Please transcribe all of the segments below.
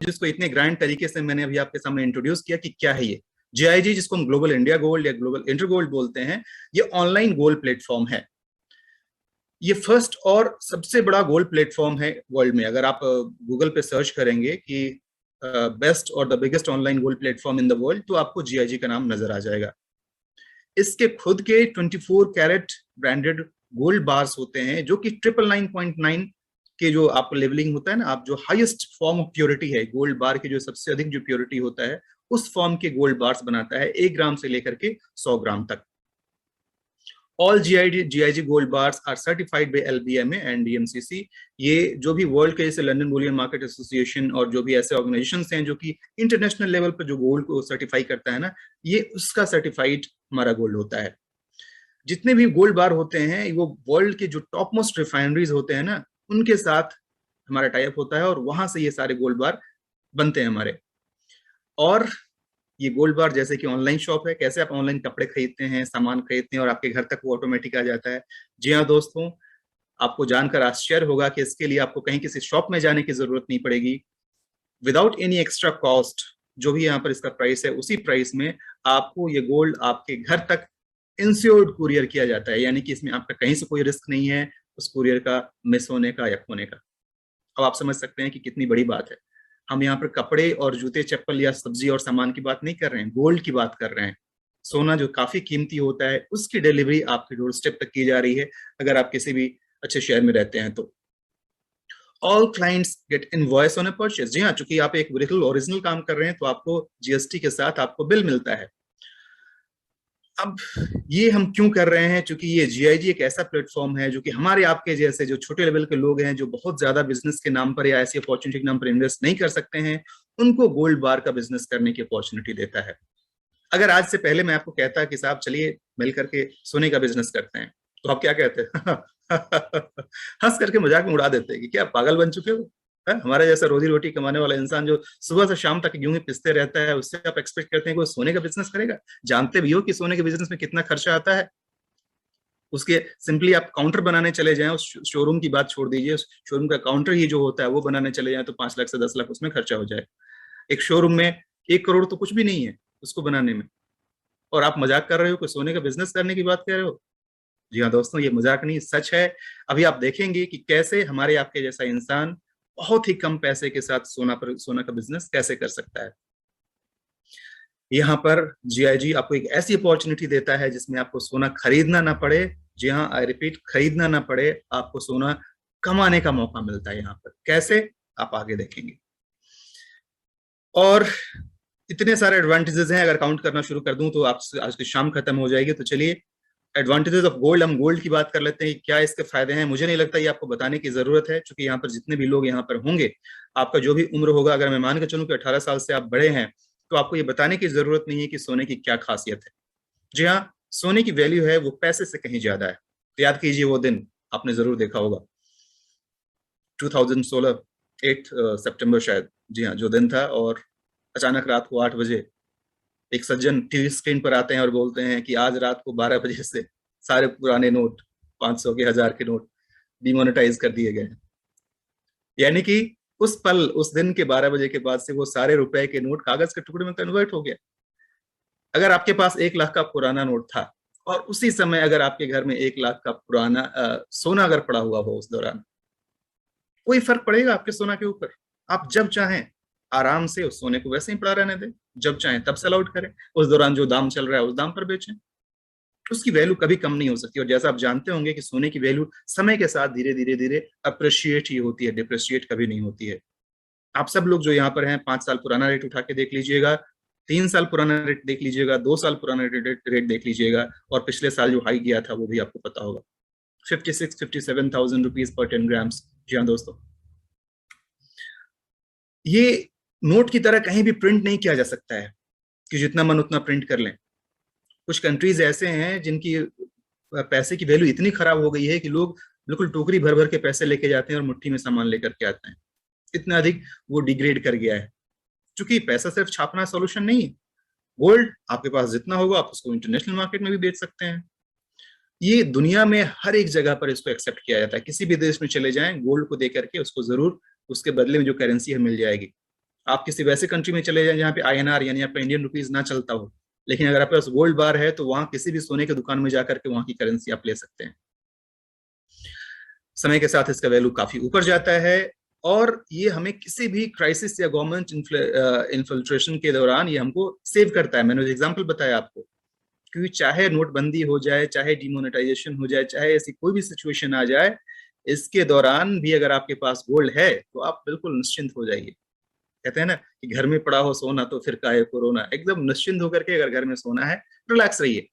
जिसको इतने ग्रैंड तरीके से मैंने अभी आपके सामने इंट्रोड्यूस किया कि क्या है ये जीआईजी, जिसको हम ग्लोबल इंडिया गोल्ड या ग्लोबल इंटर गोल्ड बोलते हैं, ये ऑनलाइन गोल्ड प्लेटफॉर्म है। ये फर्स्ट और सबसे बड़ा गोल्ड प्लेटफॉर्म है वर्ल्ड में। अगर आप गूगल पे सर्च करेंगे कि बेस्ट और the biggest online gold platform in the world, तो आपको जीआईजी का नाम नजर आ जाएगा। इसके खुद के 24 कैरेट ब्रांडेड गोल्ड बार्स होते हैं, जो कि 999.9 के जो आप लेवलिंग होता है ना, आप जो हाईएस्ट फॉर्म ऑफ प्योरिटी है गोल्ड बार की, जो सबसे अधिक जो प्योरिटी होता है, उस फॉर्म के गोल्ड बार्स बनाता है, 1 ग्राम से लेकर के 100 ग्राम तक। All GIG gold bars are certified by LBMA and DMCC. ये जो भी वर्ल्ड के, जैसे लंदन बुलियन मार्केट एसोसिएशन और जो भी ऐसे ऑर्गेनाइजेशंस हैं जो कि इंटरनेशनल लेवल पर जो गोल्ड को सर्टिफाई करता है ना, ये उसका सर्टिफाइड हमारा गोल्ड होता है। जितने भी गोल्ड बार होते हैं वो वर्ल्ड के जो टॉप मोस्ट रिफाइनरीज होते हैं ना, उनके साथ हमारा टाइप होता है और वहां से ये सारे गोल्ड बार बनते हैं हमारे। और ये गोल्ड बार जैसे कि ऑनलाइन शॉप है, कैसे आप ऑनलाइन कपड़े खरीदते हैं, सामान खरीदते हैं और आपके घर तक वो ऑटोमेटिक आ जाता है। जी हाँ दोस्तों, आपको जानकर आश्चर्य होगा कि इसके लिए आपको कहीं किसी शॉप में जाने की जरूरत नहीं पड़ेगी। विदाउट एनी एक्स्ट्रा कॉस्ट, जो भी यहाँ पर इसका प्राइस है, उसी प्राइस में आपको ये गोल्ड आपके घर तक इंश्योर्ड कुरियर किया जाता है। यानी कि इसमें आपका कहीं से कोई रिस्क नहीं है उस कुरियर का मिस होने का या खोने का। अब आप समझ सकते हैं कि कितनी बड़ी बात है। हम यहाँ पर कपड़े और जूते चप्पल या सब्जी और सामान की बात नहीं कर रहे हैं, गोल्ड की बात कर रहे हैं। सोना जो काफी कीमती होता है, उसकी डिलीवरी आपके डोर स्टेप तक की जा रही है, अगर आप किसी भी अच्छे शहर में रहते हैं तो। All clients get invoice on a purchase. जी हाँ, चूंकि आप एक बिल्कुल ओरिजिनल काम कर रहे हैं तो आपको जीएसटी के साथ आपको बिल मिलता है। अब ये हम क्यों कर रहे हैं? क्योंकि ये जीआईजी एक ऐसा प्लेटफॉर्म है जो कि हमारे आपके जैसे जो छोटे लेवल के लोग हैं, जो बहुत ज्यादा बिजनेस के नाम पर या ऐसी अपॉर्चुनिटी के नाम पर इन्वेस्ट नहीं कर सकते हैं, उनको गोल्ड बार का बिजनेस करने की अपॉर्चुनिटी देता है। अगर आज से पहले मैं आपको कहता कि साहब चलिए मिल करके सोने का बिजनेस करते हैं, तो आप क्या कहते हैं? हंस करके मजाक में उड़ा देते हैं कि क्या पागल बन चुके हो? हमारे जैसा रोजी रोटी कमाने वाला इंसान जो सुबह से शाम तक यूं ही पिसते रहता है, उससे आप एक्सपेक्ट करते हैं कि वो सोने का बिजनेस करेगा? जानते भी हो कि सोने के बिजनेस में कितना खर्चा आता है। उसके सिंपली आप काउंटर बनाने चले जाएं, उस शोरूम की बात छोड़ दीजिए, उस शोरूम का काउंटर ही जो होता है वो बनाने चले जाएं तो 5 लाख से 10 लाख उसमें खर्चा हो जाए। एक शोरूम में 1 करोड़ तो कुछ भी नहीं है उसको बनाने में, और आप मजाक कर रहे हो कि सोने का बिजनेस करने की बात कर रहे हो। जी हाँ दोस्तों, ये मजाक नहीं, सच है। अभी आप देखेंगे कि कैसे हमारे आपके जैसा इंसान बहुत ही कम पैसे के साथ सोना का बिजनेस कैसे कर सकता है। यहाँ पर जीआईजी आपको एक ऐसी अपॉर्चुनिटी देता है जिसमें आपको सोना खरीदना ना पड़े। जी हाँ, आई रिपीट, खरीदना ना पड़े, आपको सोना कमाने का मौका मिलता है। यहाँ पर कैसे, आप आगे देखेंगे। और इतने सारे एडवांटेजेस हैं, अगर काउंट करना शुरू कर दूं तो आप आज की शाम खत्म हो जाएगी। तो चलिए, एडवांटेजेस ऑफ गोल्ड, हम गोल्ड की बात कर लेते हैं। क्या इसके फायदे हैं? मुझे नहीं लगता ये आपको बताने की जरूरत है, क्योंकि यहाँ पर जितने भी लोग यहाँ पर होंगे, आपका जो भी उम्र होगा, अगर मैं मान के चलूं कि 18 साल से आप बड़े हैं, तो आपको ये बताने की जरूरत नहीं है कि सोने की क्या खासियत है। जी हाँ, सोने की वैल्यू है वो पैसे से कहीं ज्यादा है। तो याद कीजिए वो दिन, आपने जरूर देखा होगा 2016 8 सितंबर शायद, जी हाँ, जो दिन था, और अचानक रात को 8 बजे एक सज्जन टीवी स्क्रीन पर आते हैं और बोलते हैं कि आज रात को 12 बजे से सारे पुराने नोट, 500 के, 1000 के नोट डिमोनेटाइज कर दिए गए हैं। यानी कि उस पल, उस दिन के 12 बजे के बाद से वो सारे रुपए के नोट कागज के टुकड़े में कन्वर्ट हो गया। अगर आपके पास 1 लाख का पुराना नोट था और उसी समय अगर आपके घर में 1 लाख का पुराना सोना अगर पड़ा हुआ हो, उस दौरान कोई फर्क पड़ेगा आपके सोना के ऊपर? आप जब चाहें आराम से उस सोने को वैसे ही पड़ा रहने दें, जब चाहें तब सेल आउट करें, उस दौरान जो दाम चल रहा है उस दाम पर बेचें। उसकी वैल्यू कभी कम नहीं हो सकती। और जैसा आप जानते होंगे कि सोने की वैल्यू समय के साथ धीरे धीरे धीरे अप्रिशिएट ही होती है, डिप्रिशिएट कभी नहीं होती है। आप सब लोग जो यहाँ पर हैं, 5 साल पुराना रेट उठा के देख लीजिएगा, 3 साल पुराना रेट देख लीजिएगा, 2 साल पुराना रेट देख लीजिएगा, और पिछले साल जो हाई गया था वो भी आपको पता होगा, 56-57,000 रुपीज पर 10 ग्राम्स। जी हाँ दोस्तों, ये नोट की तरह कहीं भी प्रिंट नहीं किया जा सकता है कि जितना मन उतना प्रिंट कर लें। कुछ कंट्रीज ऐसे हैं जिनकी पैसे की वैल्यू इतनी खराब हो गई है कि लोग बिल्कुल टोकरी भर भर के पैसे लेके जाते हैं और मुट्ठी में सामान लेकर के आते हैं। इतना अधिक वो डिग्रेड कर गया है। क्योंकि पैसा सिर्फ छापना सोल्यूशन नहीं है। गोल्ड आपके पास जितना होगा आप उसको इंटरनेशनल मार्केट में भी बेच सकते हैं। ये दुनिया में हर एक जगह पर इसको एक्सेप्ट किया जाता है। किसी भी देश में चले जाएं, गोल्ड को दे करके उसको जरूर उसके बदले में जो करेंसी है मिल जाएगी। आप किसी वैसे कंट्री में चले जाएं जहाँ पे INR यानी आपका इंडियन रुपीज ना चलता हो, लेकिन अगर आपके पास गोल्ड बार है तो वहां किसी भी सोने की दुकान में जाकर के वहां की करेंसी आप ले सकते हैं। समय के साथ इसका वैल्यू काफी ऊपर जाता है, और ये हमें किसी भी क्राइसिस या गवर्नमेंट इन्फिल्ट्रेशन के दौरान ये हमको सेव करता है। मैंने एग्जांपल बताया आपको, क्योंकि चाहे नोटबंदी हो जाए, चाहे डिमोनेटाइजेशन हो जाए, चाहे ऐसी कोई भी सिचुएशन आ जाए, इसके दौरान भी अगर आपके पास गोल्ड है तो आप बिल्कुल निश्चिंत हो जाइए। कहते हैं ना कि घर में पड़ा हो सोना तो फिर काहे कोरोना, एकदम निश्चिंत होकर के अगर घर में सोना है, रिलैक्स रहिए।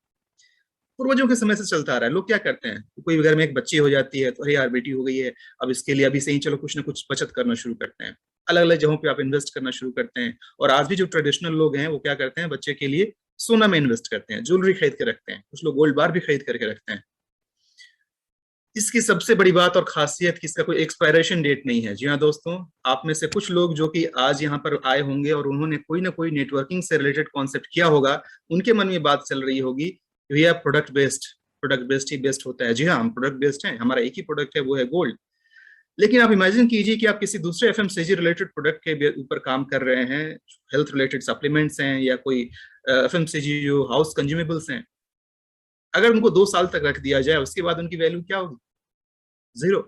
पूर्वजों के समय से चलता आ रहा है। लोग क्या करते हैं, कोई घर में एक बच्ची हो जाती है तो अरे यार बेटी हो गई है, अब इसके लिए अभी से ही चलो कुछ ना कुछ बचत करना शुरू करते हैं, अलग अलग जगहों पे आप इन्वेस्ट करना शुरू करते हैं। और आज भी जो ट्रेडिशनल लोग हैं वो क्या करते हैं, बच्चे के लिए सोना में इन्वेस्ट करते हैं, ज्वेलरी खरीद के रखते हैं, कुछ लोग गोल्ड बार भी खरीद करके रखते हैं। इसकी सबसे बड़ी बात और खासियत कि इसका कोई एक्सपायरेशन डेट नहीं है। जी हाँ दोस्तों, आप में से कुछ लोग जो कि आज यहाँ पर आए होंगे और उन्होंने कोई ना कोई नेटवर्किंग से रिलेटेड कॉन्सेप्ट किया होगा, उनके मन में बात चल रही होगी कि भैया प्रोडक्ट बेस्ड ही बेस्ट होता है। जी हाँ, हम प्रोडक्ट बेस्ड हैं, हमारा एक ही प्रोडक्ट है, वो है गोल्ड। लेकिन आप इमेजिन कीजिए कि आप किसी दूसरे FMCG रिलेटेड प्रोडक्ट के ऊपर काम कर रहे हैं, हेल्थ रिलेटेड सप्लीमेंट्स हैं या कोई FMCG जो हाउस कंज्यूमेबल्स हैं, अगर उनको 2 साल तक रख दिया जाए उसके बाद उनकी वैल्यू क्या होगी, जीरो।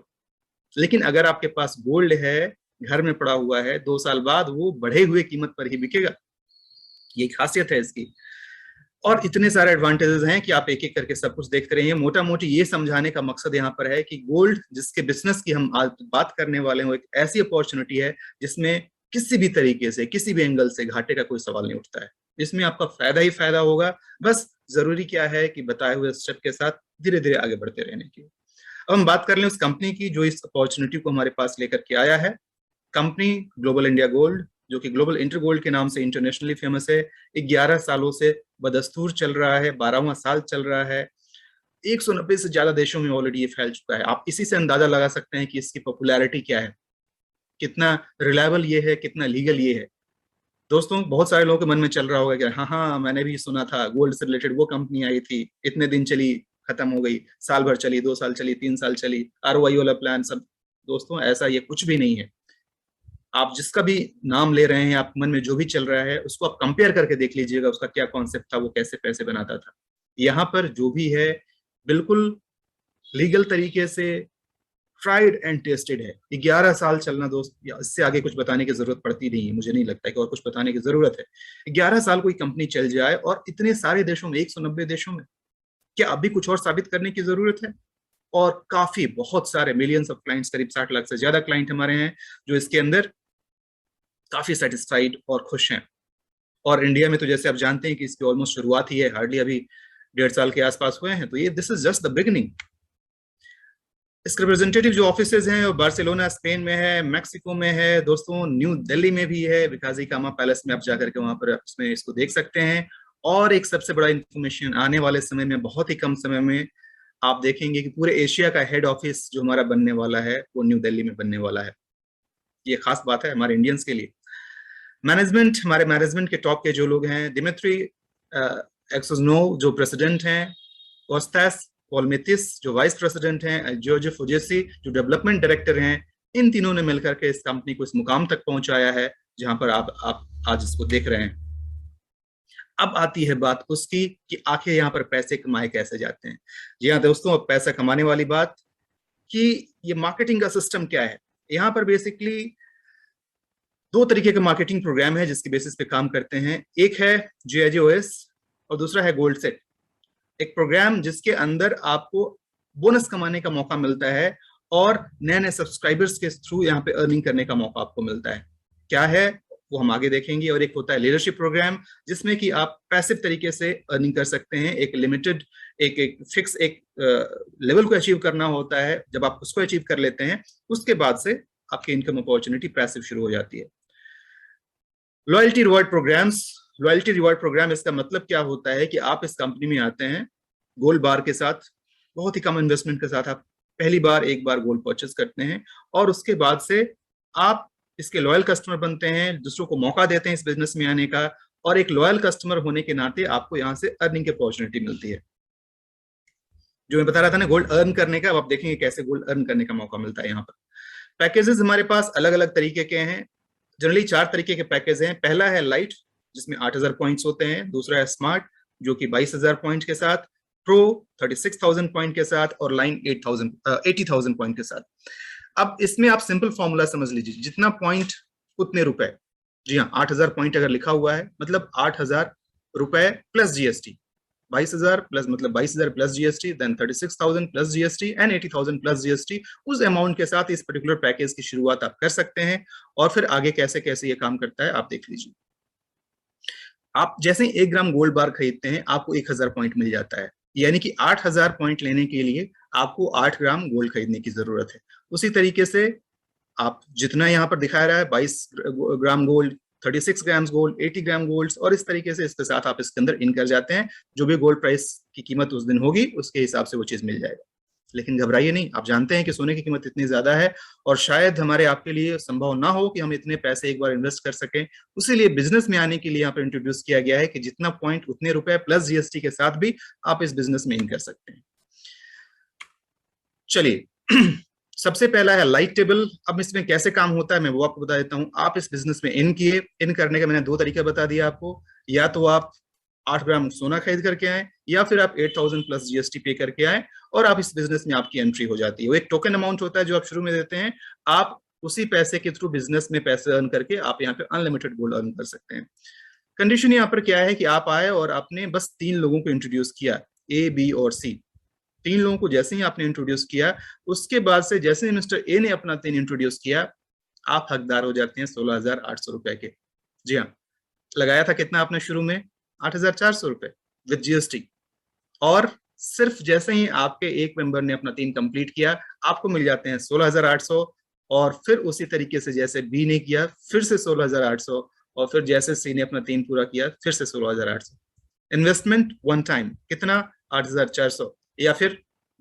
लेकिन अगर आपके पास गोल्ड है, घर में पड़ा हुआ है, 2 साल बाद वो बढ़े हुए कीमत पर ही बिकेगा। ये खासियत है इसकी। और इतने सारे एडवांटेजेस हैं कि आप एक एक करके सब कुछ देखते रहिए। मोटा मोटी ये समझाने का मकसद यहाँ पर है कि गोल्ड जिसके बिजनेस की हम आज बात करने वाले हैं, वो एक ऐसी अपॉर्चुनिटी है जिसमें किसी भी तरीके से, किसी भी एंगल से घाटे का कोई सवाल नहीं उठता है। इसमें आपका फायदा ही फायदा होगा। बस जरूरी क्या है कि बताए हुए स्टेप के साथ धीरे धीरे आगे बढ़ते रहने की। अब हम बात कर लें उस कंपनी की जो इस अपॉर्चुनिटी को हमारे पास लेकर के आया है। कंपनी ग्लोबल इंडिया गोल्ड, जो कि ग्लोबल इंटर गोल्ड के नाम से इंटरनेशनली फेमस है, 11 सालों से बदस्तूर चल रहा है, 12वां साल चल रहा है। 190 से ज्यादा देशों में ऑलरेडी ये फैल चुका है। आप इसी से अंदाजा लगा सकते हैं कि इसकी पॉपुलैरिटी क्या है, कितना रिलायबल ये है, कितना लीगल ये है। दोस्तों, बहुत सारे लोगों के मन में चल रहा होगा कि हाँ हाँ मैंने भी सुना था, गोल्ड से रिलेटेड वो कंपनी आई थी, इतने दिन चली, खत्म हो गई, साल भर चली, 2 साल चली, 3 साल चली, ROI वाला प्लान सब। दोस्तों, ऐसा ये कुछ भी नहीं है। आप जिसका भी नाम ले रहे हैं, आप मन में जो भी चल रहा है उसको आप कंपेयर करके देख लीजिएगा, उसका क्या कॉन्सेप्ट था, वो कैसे पैसे बनाता था। यहाँ पर जो भी है बिल्कुल लीगल तरीके से ट्राइड एंड टेस्टेड है। 11 साल चलना दोस्त, इससे आगे कुछ बताने की जरूरत पड़ती नहीं है, मुझे नहीं लगता कि और कुछ बताने की जरूरत है। 11 साल कोई कंपनी चल जाए और इतने सारे देशों में, 190 देशों में, क्या अभी कुछ और साबित करने की जरूरत है? और काफी बहुत सारे मिलियंस ऑफ क्लाइंट्स, करीब 60 लाख से ज्यादा क्लाइंट हमारे हैं जो इसके अंदर काफी सेटिस्फाइड और खुश हैं। और इंडिया में तो जैसे आप जानते हैं कि इसकी ऑलमोस्ट शुरुआत ही है, हार्डली अभी 1.5 साल के आसपास हुए हैं, तो ये this is just the beginning. इसके रिप्रेजेंटेटिव जो ऑफिसेज हैं वो बार्सिलोना स्पेन में है, मैक्सिको में है, दोस्तों न्यू दिल्ली में भी है, विकाजी कामा पैलेस में आप जाकर के वहां पर उसमें इसको देख सकते हैं। और एक सबसे बड़ा इंफॉर्मेशन, आने वाले समय में, बहुत ही कम समय में आप देखेंगे कि पूरे एशिया का हेड ऑफिस जो हमारा बनने वाला है वो न्यू दिल्ली में बनने वाला है। ये खास बात है हमारे इंडियंस के लिए। मैनेजमेंट, हमारे मैनेजमेंट के टॉप के जो लोग हैं, दिमित्री एक्सोजनो जो प्रेसिडेंट हैं, कोस्तास पोलमेतिस जो वाइस प्रेसिडेंट हैं, जॉर्ज फुजेसी जो डेवलपमेंट डायरेक्टर हैं, इन तीनों ने मिलकर के इस कंपनी को इस मुकाम तक पहुंचाया है जहां पर आप आज इसको देख रहे हैं। अब आती है बात उसकी कि आखिर यहाँ पर पैसे कमाए कैसे जाते हैं। जी हाँ दोस्तों, अब पैसा कमाने वाली बात कि ये मार्केटिंग का सिस्टम क्या है। यहाँ पर बेसिकली 2 तरीके के मार्केटिंग प्रोग्राम है जिसके बेसिस पे काम करते हैं। एक है GIGOS और दूसरा है गोल्ड सेट। एक प्रोग्राम जिसके अंदर आपको बोनस कमाने का मौका मिलता है और नए नए सब्सक्राइबर्स के थ्रू यहाँ पे अर्निंग करने का मौका आपको मिलता है। क्या है वो हम आगे देखेंगे। और एक होता है लीडरशिप प्रोग्राम, जिसमें कि आप पैसिव तरीके से अर्निंग कर सकते हैं। एक लिमिटेड, एक फिक्स एक लेवल को अचीव करना होता है। जब आप उसको अचीव कर लेते हैं उसके बाद से आपकी इनकम अपॉर्चुनिटी पैसिव शुरू हो जाती है। Loyalty reward programmes, loyalty reward programme, इसका मतलब क्या होता है कि आप इस कंपनी में आते हैं गोल्ड बार के साथ, बहुत ही कम इन्वेस्टमेंट के साथ आप पहली बार एक बार गोल्ड परचेस करते हैं और उसके बाद से आप इसके लॉयल कस्टमर बनते हैं, दूसरों को मौका देते हैं इस बिजनेस में आने का, और एक लॉयल कस्टमर होने के नाते आपको यहाँ से अर्निंग की अपॉर्चुनिटी मिलती है। जो मैं बता रहा था ना गोल्ड अर्न करने का, अब आप देखेंगे कैसे गोल्ड अर्न करने का मौका मिलता है यहाँ पर। पैकेजेस हमारे पास अलग अलग तरीके के हैं। जनरली 4 तरीके के पैकेज हैं। पहला है लाइट, जिसमें 8,000 पॉइंट्स होते हैं। दूसरा है स्मार्ट, जो कि 22,000 पॉइंट के साथ। प्रो 36,000 पॉइंट के साथ। और लाइन 80,000 पॉइंट के साथ। अब इसमें आप सिंपल फॉर्मूला समझ लीजिए, जितना पॉइंट उतने रुपए। जी हाँ, 8,000 पॉइंट अगर लिखा हुआ है मतलब 8,000 रुपए प्लस जीएसटी। 22,000 प्लस मतलब 22,000 plus GST, then 36,000 plus GST and 80,000 plus GST. उस अमाउंट के साथ इस पर्टिकुलर पैकेज की शुरुआत आप कर सकते हैं। और फिर आगे कैसे कैसे ये काम करता है आप देख लीजिए। आप जैसे ही 1 ग्राम गोल्ड बार खरीदते हैं आपको 1,000 पॉइंट मिल जाता है। यानी कि 8,000 पॉइंट लेने के लिए आपको 8 ग्राम गोल्ड खरीदने की जरूरत है। उसी तरीके से आप जितना यहाँ पर दिखा रहा है 22 gram gold, 36 gram gold, 80 gram gold, और इस तरीके से इसके साथ आप इसके अंदर इन कर जाते हैं। जो भी गोल्ड प्राइस की कीमत उस दिन होगी उसके हिसाब से वो चीज मिल जाएगा। लेकिन घबराइए नहीं, आप जानते हैं कि सोने की कीमत इतनी ज्यादा है और शायद हमारे आपके लिए संभव ना हो कि हम इतने पैसे एक बार इन्वेस्ट कर सकें। उसीलिए बिजनेस में आने के लिए यहाँ पर इंट्रोड्यूस किया गया है कि जितना पॉइंट उतने रुपए प्लस जीएसटी के साथ भी आप इस बिजनेस में इन कर सकते हैं। चलिए सबसे पहला है लाइट टेबल। अब इसमें कैसे काम होता है मैं वो आपको बता देता हूं। आप इस बिजनेस में इन किए, इन करने का मैंने 2 तरीका बता दिया आपको। या तो आप 8 ग्राम सोना खरीद करके आए, या फिर आप 8,000 प्लस जीएसटी पे करके आए और आप इस बिजनेस में आपकी एंट्री हो जाती है। वो एक टोकन अमाउंट होता है जो आप शुरू में देते हैं। आप उसी पैसे के थ्रू बिजनेस में पैसे अर्न करके आप यहाँ पे अनलिमिटेड गोल्ड अर्न कर सकते हैं। कंडीशन यहाँ पर क्या है कि आप आए और आपने बस 3 लोगों को इंट्रोड्यूस किया, ए, बी और सी। 3 लोगों को जैसे ही आपने इंट्रोड्यूस किया, उसके बाद से जैसे ही मिस्टर ए ने अपना 3 इंट्रोड्यूस किया, आप हकदार हो जाते हैं 16,800 रुपए के। जी हाँ, लगाया था कितना आपने शुरू में? 8,400 रुपए विद जीएसटी। और सिर्फ जैसे ही आपके एक मेंबर ने अपना 3 कंप्लीट किया, आपको मिल जाते हैं 16,800। और फिर उसी तरीके से जैसे बी ने किया फिर से 16,800, और फिर जैसे सी ने अपना 3 पूरा किया फिर से 16,800। इन्वेस्टमेंट वन टाइम कितना? 8,400। या फिर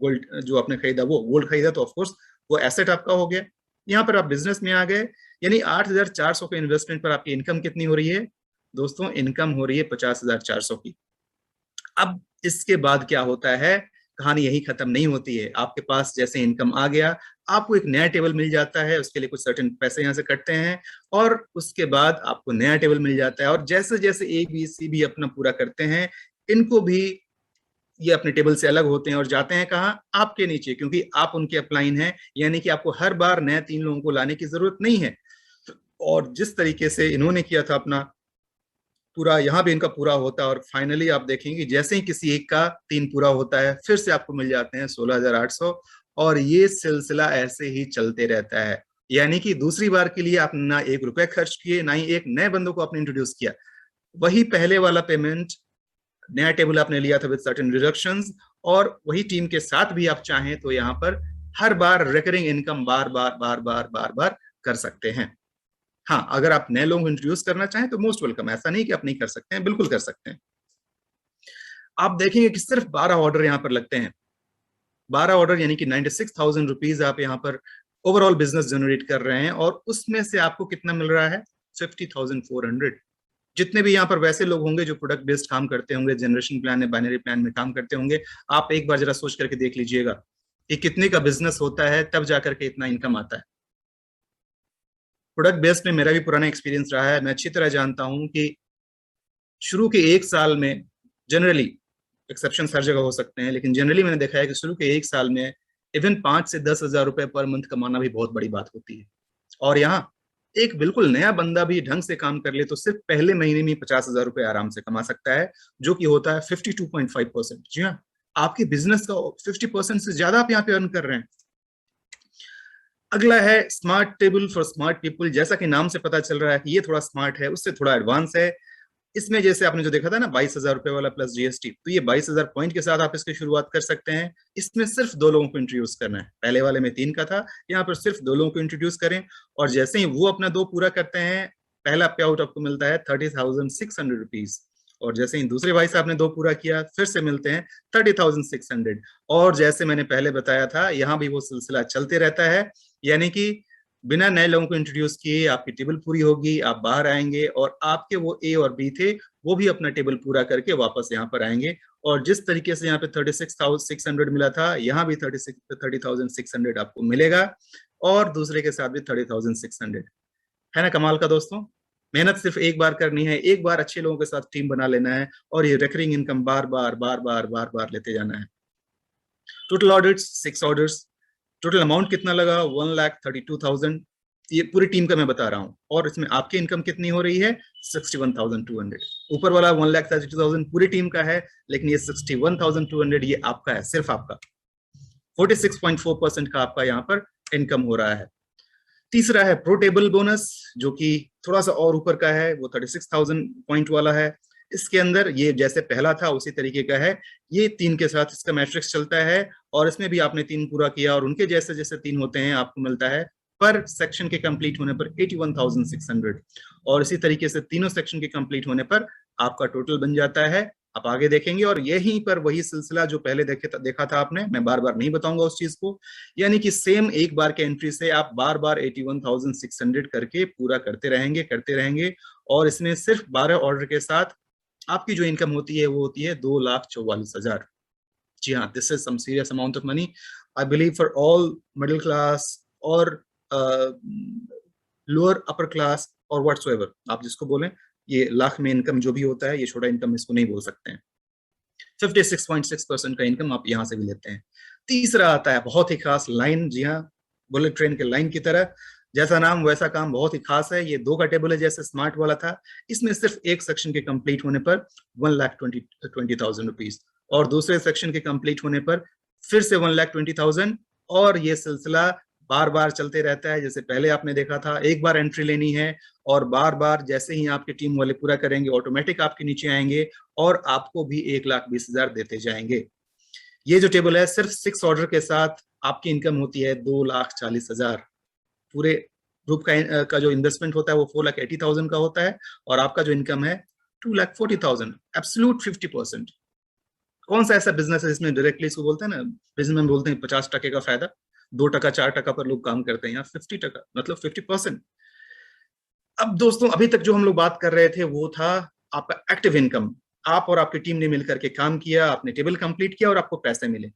गोल्ड जो आपने खरीदा, वो गोल्ड खरीदा तो ऑफकोर्स वो एसेट आपका हो गया। यहाँ पर आप बिजनेस में आ गए, यानी 8,400 के इन्वेस्टमेंट पर आपकी इनकम कितनी हो रही है दोस्तों? इनकम हो रही है 50,400 की। अब इसके बाद क्या होता है? कहानी यही खत्म नहीं होती है। आपके पास जैसे इनकम आ गया, आपको एक नया टेबल मिल जाता है। उसके लिए कुछ सर्टेन पैसे यहाँ से कटते हैं और उसके बाद आपको नया टेबल मिल जाता है। और जैसे जैसे ए बी सी भी अपना पूरा करते हैं, इनको भी ये अपने टेबल से अलग होते हैं और जाते हैं कहाँ? आपके नीचे, क्योंकि आप उनके अपलाइन हैं। यानी कि आपको हर बार नए 3 लोगों को लाने की जरूरत नहीं है। और जिस तरीके से इन्होंने किया था अपना पूरा, यहाँ भी इनका पूरा होता है। और फाइनली आप देखेंगे जैसे ही किसी एक का 3 पूरा होता है, फिर से आपको मिल जाते हैं 16,800। और ये सिलसिला ऐसे ही चलते रहता है। यानी कि दूसरी बार के लिए आपने ना 1 रुपए खर्च किए, ना ही एक नए बंदों को आपने इंट्रोड्यूस किया। वही पहले वाला पेमेंट, नया टेबल आपने लिया था विद सर्टेन रिडक्शंस, और वही टीम के साथ भी आप चाहें तो यहाँ पर हर बार रिकरिंग इनकम बार बार बार बार बार बार कर सकते हैं। हाँ, अगर आप नए लोगों को इंट्रोड्यूस करना चाहें तो मोस्ट वेलकम। ऐसा नहीं कि आप नहीं कर सकते हैं, बिल्कुल कर सकते हैं। आप देखेंगे कि सिर्फ 12 ऑर्डर यहाँ पर लगते हैं। 12 ऑर्डर यानी कि 96,000 रुपीज आप यहाँ पर ओवरऑल बिजनेस जनरेट कर रहे हैं। और उसमें से आपको कितना मिल रहा है? 50,400। जितने भी यहाँ पर वैसे लोग होंगे जो प्रोडक्ट बेस्ड काम करते होंगे, जनरेशन प्लान में, बाइनरी प्लान में काम करते होंगे, आप एक बार जरा सोच करके देख लीजिएगा कि कितने का बिजनेस होता है, तब जाकर के इतना इनकम आता है। प्रोडक्ट बेस्ड में मेरा भी पुराना एक्सपीरियंस रहा है। मैं अच्छी तरह जानता हूं कि शुरू के 1 साल में, जनरली एक्सेप्शन हर जगह हो सकते हैं, लेकिन जनरली मैंने देखा है कि शुरू के 1 साल में इवन 5 से 10,000 रुपए पर मंथ कमाना भी बहुत बड़ी बात होती है। और यहाँ एक बिल्कुल नया बंदा भी ढंग से काम कर ले तो सिर्फ पहले महीने में 50,000 रुपए आराम से कमा सकता है, जो कि होता है 52.5%। जी हाँ, आपके बिजनेस का 50% से ज्यादा आप यहाँ पे अर्न कर रहे हैं। अगला है smart table for smart people. जैसा कि नाम से पता चल रहा है कि ये थोड़ा स्मार्ट है, उससे थोड़ा एडवांस है। इसमें जैसे आपने जो देखा था ना 22,000 रुपए वाला प्लस जीएसटी, तो ये 22,000 पॉइंट के साथ आप इसकी शुरुआत कर सकते हैं। इसमें सिर्फ 2 लोगों को इंट्रोड्यूस करना है। पहले वाले में 3 का था, यहाँ पर सिर्फ 2 लोगों को इंट्रोड्यूस करें। और जैसे ही वो अपना 2 पूरा करते हैं, पहला पे आउट आपको मिलता है 30,600 रुपीज। और जैसे ही दूसरे भाई साहब ने 2 पूरा किया, फिर से मिलते हैं 30,600। और जैसे मैंने पहले बताया था, यहाँ भी वो सिलसिला चलते रहता है। यानी कि बिना नए लोगों को इंट्रोड्यूस किए आपकी टेबल पूरी होगी, आप बाहर आएंगे और आपके वो ए और बी थे वो भी अपना टेबल पूरा करके वापस यहाँ पर आएंगे। और जिस तरीके से यहाँ पे 36,600 मिला था, यहाँ भी 30,600 आपको मिलेगा, और दूसरे के साथ भी 30,600। है ना कमाल का दोस्तों। मेहनत सिर्फ एक बार करनी है, एक बार अच्छे लोगों के साथ टीम बना लेना है और ये रिकरिंग इनकम बार बार बार बार बार बार लेते जाना है। Total audits 6 orders, total amount कितना लगा 1,32,000, ये पूरी टीम का मैं बता रहा हूँ। और इसमें आपकी इनकम कितनी हो रही है 61,200। ऊपर वाला 1,32,000 पूरी टीम का है, लेकिन ये 61,200 ये आपका है, सिर्फ आपका। 46.4% का आपका यहाँ पर इनकम हो रहा है। तीसरा है प्रो टेबल बोनस, जो कि थोड़ा सा और ऊपर का है, वो 36,000 पॉइंट वाला है। इसके अंदर ये जैसे पहला था उसी तरीके का है, ये 3 के साथ इसका मैट्रिक्स चलता है, और इसमें भी आपने 3 पूरा किया और उनके जैसे जैसे 3 होते हैं आपको मिलता है पर सेक्शन के कंप्लीट होने पर 81,600, और इसी तरीके से तीनों सेक्शन के कंप्लीट होने पर आपका टोटल बन जाता है। आप आगे देखेंगे और यहीं पर वही सिलसिला जो पहले देखा था आपने, मैं बार बार नहीं बताऊंगा उस चीज को, यानी कि सेम एक बार के एंट्री से आप बार बार 81,600 करके पूरा करते रहेंगे। और इसमें सिर्फ 12 ऑर्डर के साथ आपकी जो इनकम होती है वो होती है 2,44,000। जी हाँ, this is some serious amount of money I believe for all middle class और लोअर अपर क्लास और व्हाट्सएवर आप जिसको बोलें, ये लाख में इनकम जो भी होता है, ये छोटा इनकम इसको नहीं बोल सकते हैं। 56.6% का इनकम आप यहां से भी लेते हैं। तीसरा आता है बहुत ही खास लाइन, जी हाँ, बुलेट ट्रेन के लाइन की तरह, जैसा नाम वैसा काम, बहुत ही खास है। ये 2 का टेबल है जैसे स्मार्ट वाला था, इसमें सिर्फ एक सेक्शन के कंप्लीट होने पर 1,20,000 रुपीज, और दूसरे सेक्शन के कंप्लीट होने पर फिर से 1,20,000, और ये सिलसिला बार बार चलते रहता है। जैसे पहले आपने देखा था, एक बार एंट्री लेनी है और बार बार जैसे ही आपकी टीम वाले पूरा करेंगे ऑटोमेटिक आपके नीचे आएंगे और आपको भी 1,20,000 देते जाएंगे। ये जो टेबल है सिर्फ 6 ऑर्डर के साथ आपकी इनकम होती है 2,40,000। पूरे ग्रुप का जो इन्वेस्टमेंट होता है वो 4,80,000 का होता है, और आपका जो इनकम है 2,40,000, एब्सोल्यूट 50%। कौन सा ऐसा बिजनेस है जिसमें डायरेक्टली इसको बोलते हैं ना, बिजनेस में बोलते हैं 50% का फायदा, 2% 4% पर लोग काम करते हैं, यहाँ 50%, मतलब 50%। अब दोस्तों अभी तक जो हम लोग बात कर रहे थे वो था आपका एक्टिव इनकम, आप और आपकी टीम ने मिलकर के काम किया, आपने टेबल कंप्लीट किया और आपको पैसे मिले।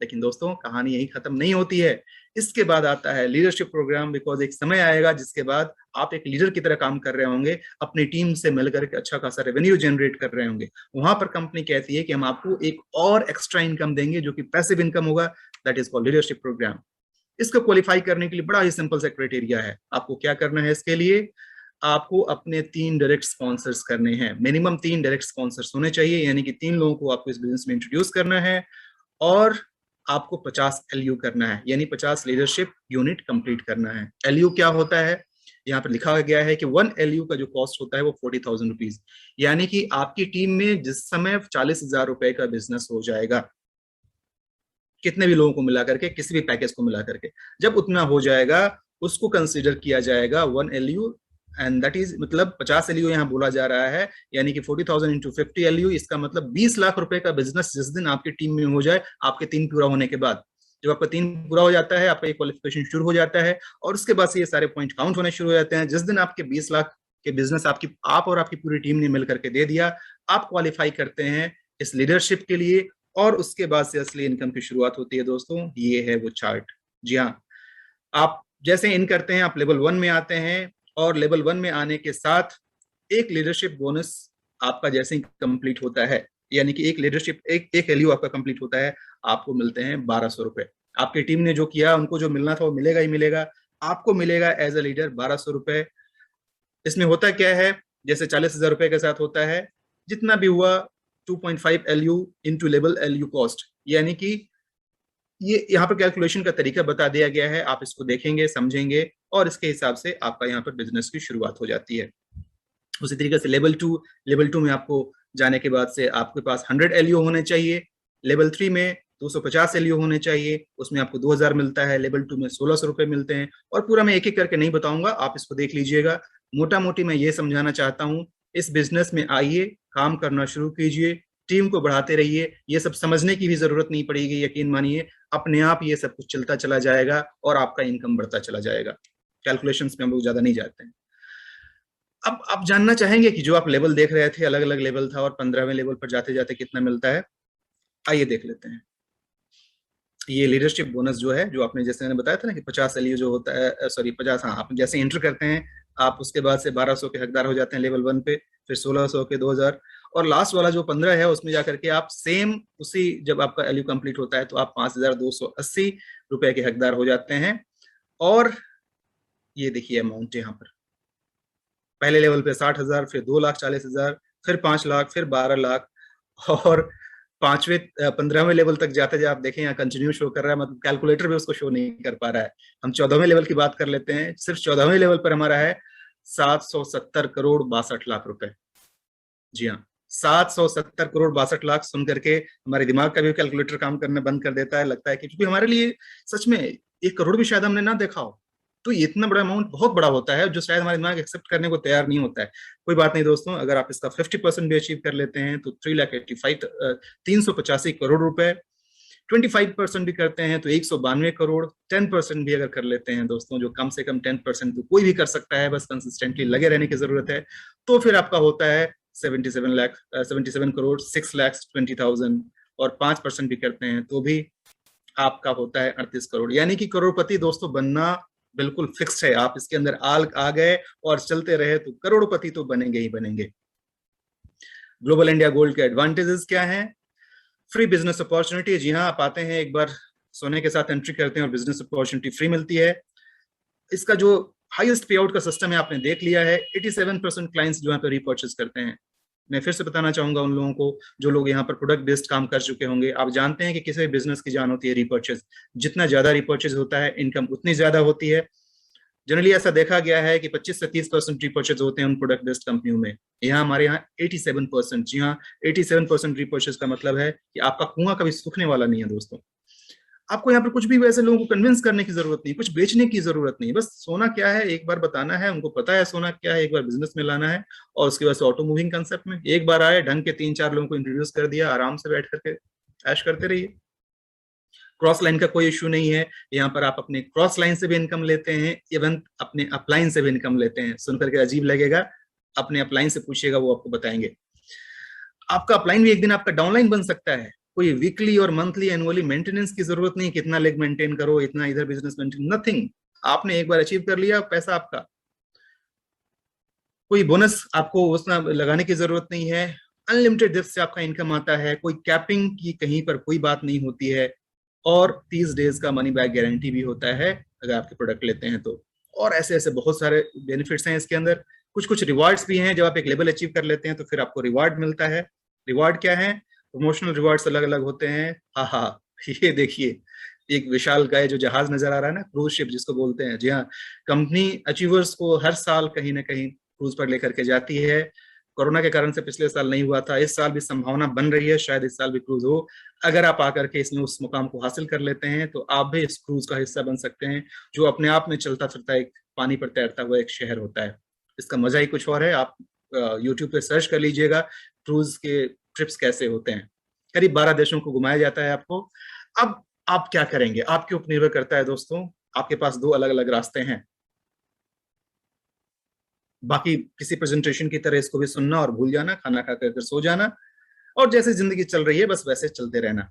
लेकिन दोस्तों कहानी यही खत्म नहीं होती है, इसके बाद आता है लीडरशिप प्रोग्राम। बिकॉज एक समय आएगा जिसके बाद आप एक लीडर की तरह काम कर रहे होंगे, अपनी टीम से मिलकर के अच्छा खासा रेवेन्यू जनरेट कर रहे होंगे। वहां पर कंपनी कहती है कि हम आपको एक और एक्स्ट्रा इनकम देंगे जो कि पैसिव इनकम होगा, that is called leadership programme. इसको क्वालिफाई करने के लिए बड़ा ही सिंपल सा क्राइटेरिया है। आपको क्या करना है इसके लिए, आपको अपने 3 डायरेक्ट स्पॉन्सर्स करने हैं, मिनिमम 3 डायरेक्ट स्पॉन्सर्स होने चाहिए, यानी कि 3 लोगों को आपको इस बिजनेस में इंट्रोड्यूस करना है, और आपको 50 एलयू करना है, यानी 50 लीडरशिप यूनिट कंप्लीट करना है। एलयू क्या होता है, यहाँ पर लिखा गया है कि 1 एलयू का जो कॉस्ट होता है वो 40,000 रुपीज, यानी कि आपकी टीम में जिस समय 40,000 रुपए का बिजनेस हो जाएगा, कितने भी लोगों को मिला करके, किसी भी पैकेज को मिला करके, जब उतना हो जाएगा उसको कंसीडर किया जाएगा 1 एलयू, एंड दैट इज मतलब 50 एलयू यहाँ बोला जा रहा है, यानी कि 40,000 इंटू 50 एलयू, इसका मतलब 20 लाख रुपए का बिजनेस जिस दिन आपकी टीम में हो जाए, आपके 3 पूरा होने के बाद। जब आपका 3 पूरा हो जाता है, आपका ये क्वालिफिकेशन शुरू हो जाता है, और उसके बाद से ये सारे पॉइंट काउंट होने शुरू हो जाते हैं। जिस दिन आपके 20 लाख के बिजनेस आप और आपकी पूरी टीम ने मिलकर के दे दिया, आप क्वालिफाई करते हैं इस लीडरशिप के लिए, और उसके बाद से असली इनकम की शुरुआत होती है। दोस्तों ये है वो चार्ट। जी हाँ, आप जैसे इन करते हैं आप लेवल 1 में आते हैं, और लेवल 1 में आने के साथ एक लीडरशिप बोनस आपका जैसे ही कंप्लीट होता है, यानी कि एक लीडरशिप एक एलयू आपका कंप्लीट होता है, आपको मिलते हैं 1,200 रुपए। आपकी टीम ने जो किया उनको जो मिलना था वो मिलेगा ही मिलेगा, आपको मिलेगा एज ए लीडर 1,200 रुपए। इसमें होता क्या है, जैसे 40,000 रुपए के साथ होता है, जितना भी हुआ 2.5 LU into level LU cost, यानी कि ये यहाँ पर कैलकुलेशन का तरीका बता दिया गया है, आप इसको देखेंगे समझेंगे और इसके हिसाब से आपका यहाँ पर बिजनेस की शुरुआत हो जाती है। उसी तरीके से लेवल टू में आपको जाने के बाद से आपके पास 100 एलयू होने चाहिए, लेवल 3 में 250 एलयू होने चाहिए, उसमें आपको 2,000 मिलता है, लेवल 2 में 1,600 रुपए मिलते हैं। और पूरा मैं एक एक करके नहीं बताऊंगा, आप इसको देख लीजिएगा। मोटा मोटी मैं ये समझाना चाहता हूँ, इस बिजनेस में आइए, काम करना शुरू कीजिए, टीम को बढ़ाते रहिए, ये सब समझने की भी जरूरत नहीं पड़ेगी, यकीन मानिए अपने आप ये सब कुछ चलता चला जाएगा और आपका इनकम बढ़ता चला जाएगा। कैलकुलेशंस में हम लोग ज्यादा नहीं जाते हैं। अब आप जानना चाहेंगे कि जो आप लेवल देख रहे थे, अलग अलग लेवल था, और 15वें लेवल पर जाते जाते कितना मिलता है, आइए देख लेते हैं। ये लीडरशिप बोनस जो है, जो आपने जैसे मैंने बताया था ना कि 50 एलयू जो होता है, सॉरी 50, हाँ, आप जैसे एंटर करते हैं आप उसके बाद से 1200 के हकदार हो जाते हैं लेवल 1 पे, फिर 1600 के, 2000, और लास्ट वाला जो 15 है उसमें जाकर के आप सेम उसी, जब आपका एलयू कंप्लीट होता है तो आप 5280 रुपए के हकदार हो जाते हैं। और ये देखिए अमाउंट यहाँ पर, पहले लेवल पे 60,000, फिर 2,40,000, फिर 5 लाख, फिर 12 लाख, और 15वें लेवल तक जाते जाए आप देखें यहाँ कंटिन्यू शो कर रहा है, मतलब कैलकुलेटर भी उसको शो नहीं कर पा रहा है। हम 14वें लेवल की बात कर लेते हैं, सिर्फ 14वें लेवल पर हमारा है 770 करोड़ 62 लाख रुपए। जी हाँ, 770 करोड़ 62 लाख सुन करके हमारे दिमाग का भी कैलकुलेटर काम करना बंद कर देता है। लगता है कि क्योंकि हमारे लिए सच में 1 करोड़ भी शायद हमने ना देखा हो, तो इतना बड़ा अमाउंट बहुत बड़ा होता है जो शायद हमारे दिमाग एक्सेप्ट करने को तैयार नहीं होता है। कोई बात नहीं दोस्तों, अगर आप इसका 50% भी अचीव कर लेते हैं तो 385 करोड़ रुपए, 25% भी करते हैं तो 192 करोड़, 10% भी अगर कर लेते हैं दोस्तों, जो कम से कम 10% तो कोई भी कर सकता है, बस कंसिस्टेंटली लगे रहने की जरूरत है, तो फिर आपका होता है 77 करोड़ 6,20,000, और 5% भी करते हैं तो भी आपका होता है 38 करोड़। यानी कि करोड़पति दोस्तों बनना बिल्कुल फिक्स्ड है। आप इसके अंदर आ गए और चलते रहे तो करोड़पति तो बनेंगे ही बनेंगे। ग्लोबल इंडिया गोल्ड के एडवांटेजेस क्या हैं? फ्री बिजनेस अपॉर्चुनिटी, जी हाँ, आप आते हैं एक बार सोने के साथ एंट्री करते हैं और बिजनेस अपॉर्चुनिटी फ्री मिलती है। इसका जो हाईएस्ट पे आउट का सिस्टम है आपने देख लिया है, 87% क्लाइंट्स जो यहाँ पे रीपर्चेस करते हैं। मैं फिर से बताना चाहूंगा उन लोगों को जो लोग यहाँ पर प्रोडक्ट बेस्ड काम कर चुके होंगे, आप जानते हैं कि किसी भी बिजनेस की जान होती है रीपर्चेस, जितना ज्यादा रीपर्चेस होता है इनकम उतनी ज्यादा होती है। जनरली ऐसा देखा गया है कि 25 से 30% रीपर्चेज होते हैं उन प्रोडक्ट बेस्ड कंपनियों में। यहाँ हमारे यहाँ 87%, जी हाँ 87% रीपर्चेज का मतलब है कि आपका कुआं कभी सूखने वाला नहीं है दोस्तों। आपको यहाँ पर कुछ भी वैसे लोगों को कन्विंस करने की जरूरत नहीं, कुछ बेचने की जरूरत नहीं, बस सोना क्या है एक बार बताना है, उनको पता है सोना क्या है, एक बार बिजनेस में लाना है, और उसके बाद से ऑटो मूविंग कंसेप्ट में एक बार आए, ढंग के 3-4 लोगों को इंट्रोड्यूस कर दिया, आराम से बैठ करके ऐश करते रहिए। क्रॉस लाइन का कोई इश्यू नहीं है, यहाँ पर आप अपने क्रॉस लाइन से भी इनकम लेते हैं, इवन अपने अपलाइन से भी इनकम लेते हैं। सुनकर के अजीब लगेगा, अपने अपलाइन से पूछिएगा वो आपको बताएंगे। आपका अपलाइन भी एक दिन आपका डाउनलाइन बन सकता है। कोई वीकली और मंथली एनुअली मेंटेनेंस की जरूरत नहीं, कितना लेग मेंटेन करो, इतना इधर बिजनेस मेंटेन, नथिंग। आपने एक बार अचीव कर लिया, पैसा आपका। कोई बोनस आपको उसमें लगाने की जरूरत नहीं है, अनलिमिटेड डेप्थ से आपका इनकम आता है, कोई कैपिंग की कहीं पर कोई बात नहीं होती है, और 30 डेज का मनी बैक गारंटी भी होता है अगर आपके प्रोडक्ट लेते हैं तो। और ऐसे ऐसे बहुत सारे बेनिफिट्स हैं इसके अंदर। कुछ कुछ रिवार्ड्स भी हैं, जब आप एक लेवल अचीव कर लेते हैं तो फिर आपको रिवार्ड मिलता है। रिवार्ड क्या है? प्रमोशनल रिवार्ड्स अलग अलग होते हैं। हाँ हाँ, ये देखिए एक विशाल काय जो जहाज नजर आ रहा है ना, क्रूज शिप जिसको बोलते हैं, जी हाँ, कंपनी अचीवर्स को हर साल कहीं ना कहीं क्रूज पर लेकर के जाती है। कोरोना के कारण से पिछले साल नहीं हुआ था, इस साल भी संभावना बन रही है, शायद इस साल भी क्रूज हो। अगर आप आकर के इसमें उस मुकाम को हासिल कर लेते हैं तो आप भी इस क्रूज का हिस्सा बन सकते हैं, जो अपने आप में चलता फिरता एक पानी पर तैरता हुआ एक शहर होता है। इसका मजा ही कुछ और है। आप यूट्यूब पे सर्च कर लीजिएगा क्रूज के ट्रिप्स कैसे होते हैं। करीब 12 देशों को घुमाया जाता है आपको। अब आप क्या करेंगे आपके ऊपर निर्भर करता है दोस्तों। आपके पास 2 अलग अलग रास्ते हैं। बाकी किसी प्रेजेंटेशन की तरह इसको भी सुनना और भूल जाना, खाना खा कर सो जाना, और जैसे जिंदगी चल रही है बस वैसे चलते रहना,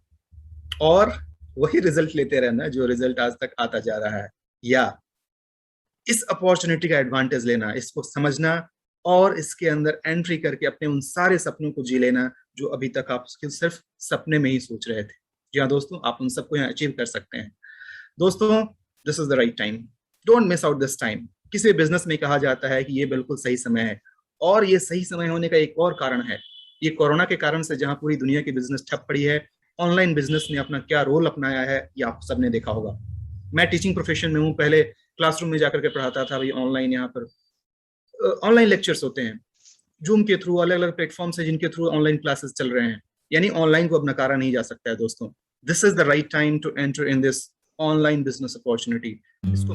और वही रिजल्ट लेते रहना जो रिजल्ट आज तक आता जा रहा है। या इस अपॉर्चुनिटी का एडवांटेज लेना, इसको समझना, और इसके अंदर एंट्री करके अपने उन सारे सपनों को जी लेना जो अभी तक आप सिर्फ सपने में ही सोच रहे थे। जी हाँ दोस्तों, आप उन सबको यहाँ अचीव कर सकते हैं। दोस्तों, this is the right time, don't miss out this time. किसी बिजनेस में कहा जाता है कि ये बिल्कुल सही समय है, और ये सही समय होने का एक और कारण है, ये कोरोना के कारण से जहां पूरी दुनिया की बिजनेस ठप पड़ी है, ऑनलाइन बिजनेस ने अपना क्या रोल अपनाया है ये आप सबने देखा होगा। मैं टीचिंग प्रोफेशन में हूँ, पहले क्लासरूम में जाकर के पढ़ाता था, अभी ऑनलाइन यहाँ पर ऑनलाइन लेक्चर्स होते हैं, जूम के थ्रू, अलग अलग प्लेटफॉर्म से जिनके थ्रू ऑनलाइन क्लासेस चल रहे हैं। यानी ऑनलाइन को अब नकारा नहीं जा सकता है दोस्तों। This is the right time to enter in this online business opportunity. इसको